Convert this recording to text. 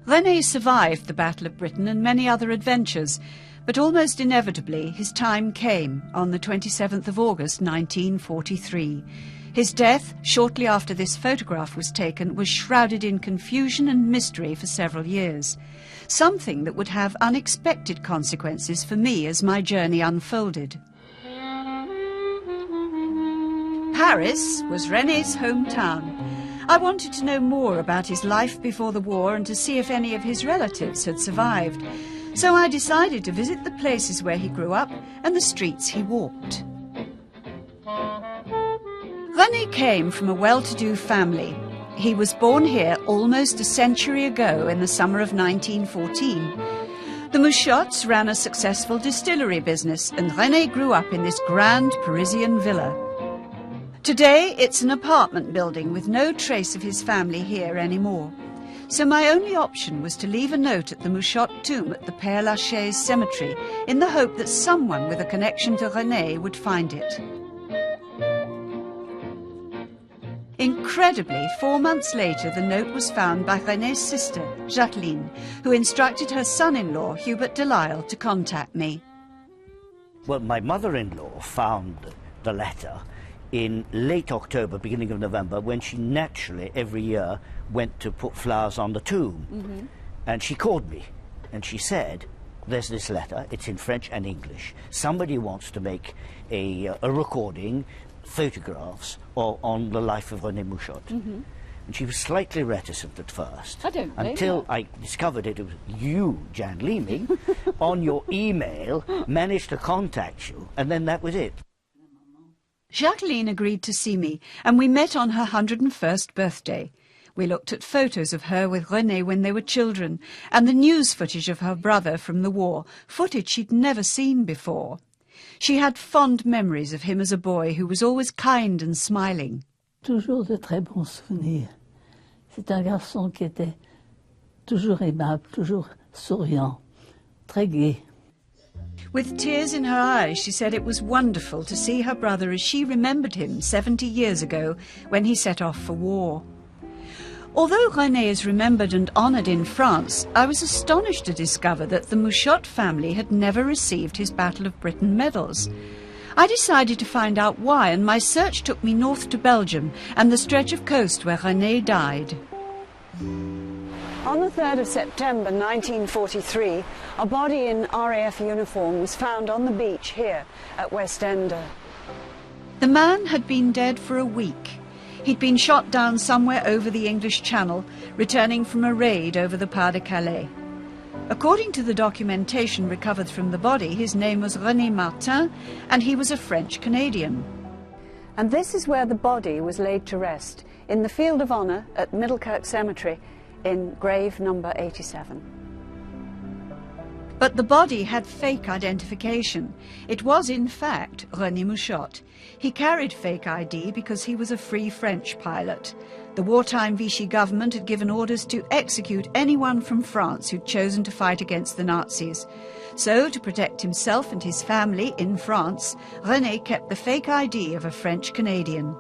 René survived the Battle of Britain and many other adventures, but almost inevitably his time came on the 27th of August 1943. His death, shortly after this photograph was taken, was shrouded in confusion and mystery for several years, something that would have unexpected consequences for me as my journey unfolded. Paris was René's hometown. I wanted to know more about his life before the war and to see if any of his relatives had survived. So I decided to visit the places where he grew up and the streets he walked. René came from a well-to-do family. He was born here almost a century ago in the summer of 1914. The Mouchottes ran a successful distillery business, and René grew up in this grand Parisian villa. Today it's an apartment building with no trace of his family here anymore. So my only option was to leave a note at the Mouchotte tomb at the Père Lachaise cemetery in the hope that someone with a connection to René would find it. Incredibly, 4 months later, the note was found by René's sister, Jacqueline, who instructed her son-in-law, Hubert Delisle, to contact me. Well, my mother-in-law found the letter in late October, beginning of November, when she naturally, every year, went to put flowers on the tomb. Mm-hmm. And she called me, and she said, there's this letter, it's in French and English. Somebody wants to make a recording, photographs on the life of René Mouchotte. Mm-hmm. And she was slightly reticent at first. I don't blame until her. I discovered it was you, Jan Leeming, on your email, managed to contact you, and then that was it. Jacqueline agreed to see me, and we met on her 101st birthday. We looked at photos of her with René when they were children, and the news footage of her brother from the war, footage she'd never seen before. She had fond memories of him as a boy who was always kind and smiling. Toujours de très bons souvenirs. C'est un garçon qui était toujours aimable, toujours souriant, très gai. With tears in her eyes, she said it was wonderful to see her brother as she remembered him 70 years ago when he set off for war. Although René is remembered and honoured in France, I was astonished to discover that the Mouchotte family had never received his Battle of Britain medals. I decided to find out why, and my search took me north to Belgium and the stretch of coast where René died. On the 3rd of September 1943, a body in RAF uniform was found on the beach here at Westender. The man had been dead for a week. He'd been shot down somewhere over the English Channel, returning from a raid over the Pas-de-Calais. According to the documentation recovered from the body, his name was René Martin, and he was a French Canadian. And this is where the body was laid to rest, in the Field of Honour at Middelkerk Cemetery, in grave number 87. But the body had fake identification. It was, in fact, René Mouchotte. He carried fake ID because he was a free French pilot. The wartime Vichy government had given orders to execute anyone from France who'd chosen to fight against the Nazis. So, to protect himself and his family in France, René kept the fake ID of a French Canadian.